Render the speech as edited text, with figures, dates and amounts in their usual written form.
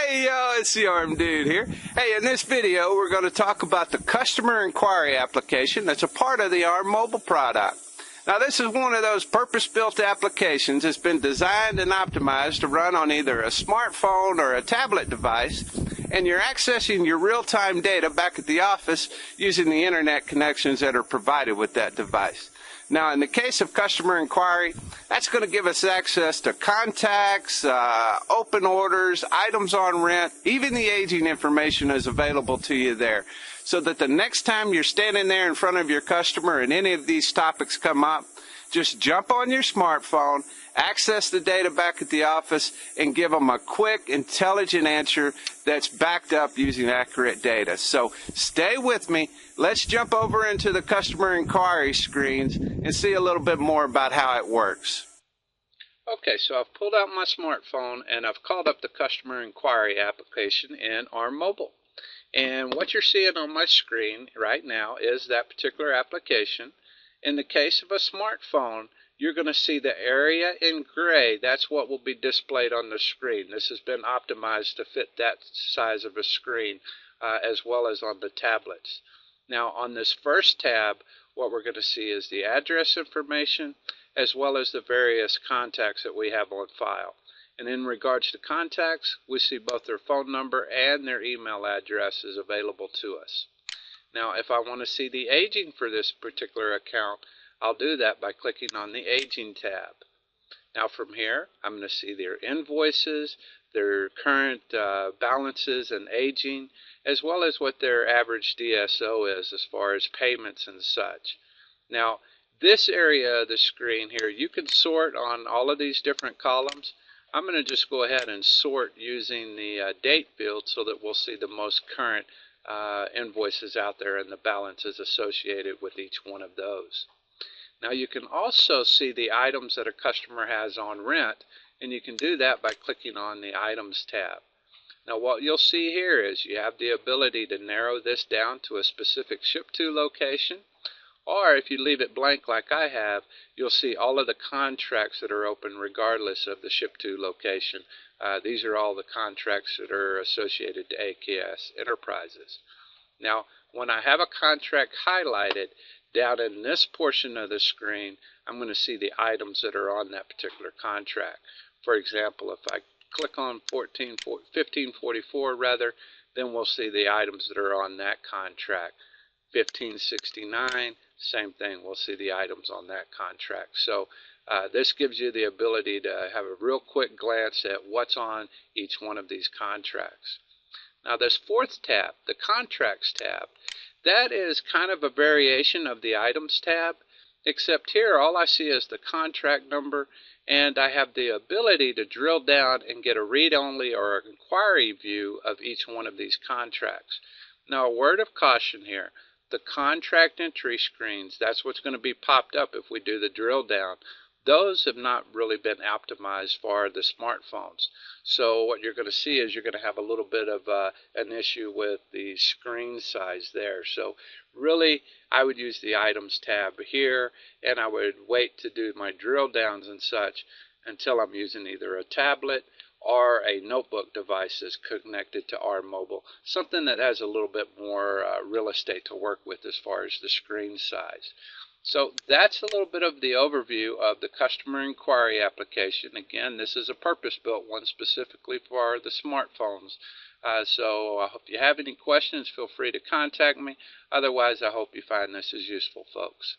Hey yo, it's the Arm Dude here. Hey, in this video we're going to talk about the Customer Inquiry application that's a part of the ARMobile product. Now this is one of those purpose-built applications that's been designed and optimized to run on either a smartphone or a tablet device, and you're accessing your real-time data back at the office using the internet connections that are provided with that device. Now, in the case of Customer Inquiry, that's going to give us access to contacts, open orders, items on rent, even the aging information is available to you there. So that the next time you're standing there in front of your customer and any of these topics come up, just jump on your smartphone, access the data back at the office, and give them a quick, intelligent answer that's backed up using accurate data. So stay with me. Let's jump over into the Customer Inquiry screens and see a little bit more about how it works. Okay, so I've pulled out my smartphone and I've called up the Customer Inquiry application in ARMobile. And what you're seeing on my screen right now is that particular application. In the case of a smartphone, you're going to see the area in gray. That's what will be displayed on the screen. This has been optimized to fit that size of a screen as well as on the tablets. Now on this first tab, what we're going to see is the address information as well as the various contacts that we have on file. And in regards to contacts, we see both their phone number and their email address is available to us. Now if I want to see the aging for this particular account, I'll do that by clicking on the Aging tab. Now from here, I'm going to see their invoices, their current balances and aging, as well as what their average DSO is as far as payments and such. Now this area of the screen here, you can sort on all of these different columns. I'm going to just go ahead and sort using the date field so that we'll see the most current invoices out there and the balances associated with each one of those. Now you can also see the items that a customer has on rent, and you can do that by clicking on the Items tab. Now what you'll see here is you have the ability to narrow this down to a specific ship-to location, or if you leave it blank like I have, you'll see all of the contracts that are open regardless of the ship-to location. These are all the contracts that are associated to AKS Enterprises. Now when I have a contract highlighted, down in this portion of the screen, I'm going to see the items that are on that particular contract. For example, if I click on 1544 rather, then we'll see the items that are on that contract. 1569, same thing, we'll see the items on that contract. So this gives you the ability to have a real quick glance at what's on each one of these contracts. Now this fourth tab, the Contracts tab, that is kind of a variation of the Items tab, except here all I see is the contract number, and I have the ability to drill down and get a read-only or an inquiry view of each one of these contracts. Now a word of caution here, the contract entry screens, that's what's going to be popped up if we do the drill down. Those have not really been optimized for the smartphones. So what you're going to see is you're going to have a little bit of an issue with the screen size there. So really, I would use the Items tab here, and I would wait to do my drill downs and such until I'm using either a tablet or a notebook device that's connected to ARMobile, something that has a little bit more real estate to work with as far as the screen size. So that's a little bit of the overview of the Customer Inquiry application. Again, this is a purpose-built one specifically for the smartphones. So I hope you have any questions, feel free to contact me. Otherwise, I hope you find this as useful, folks.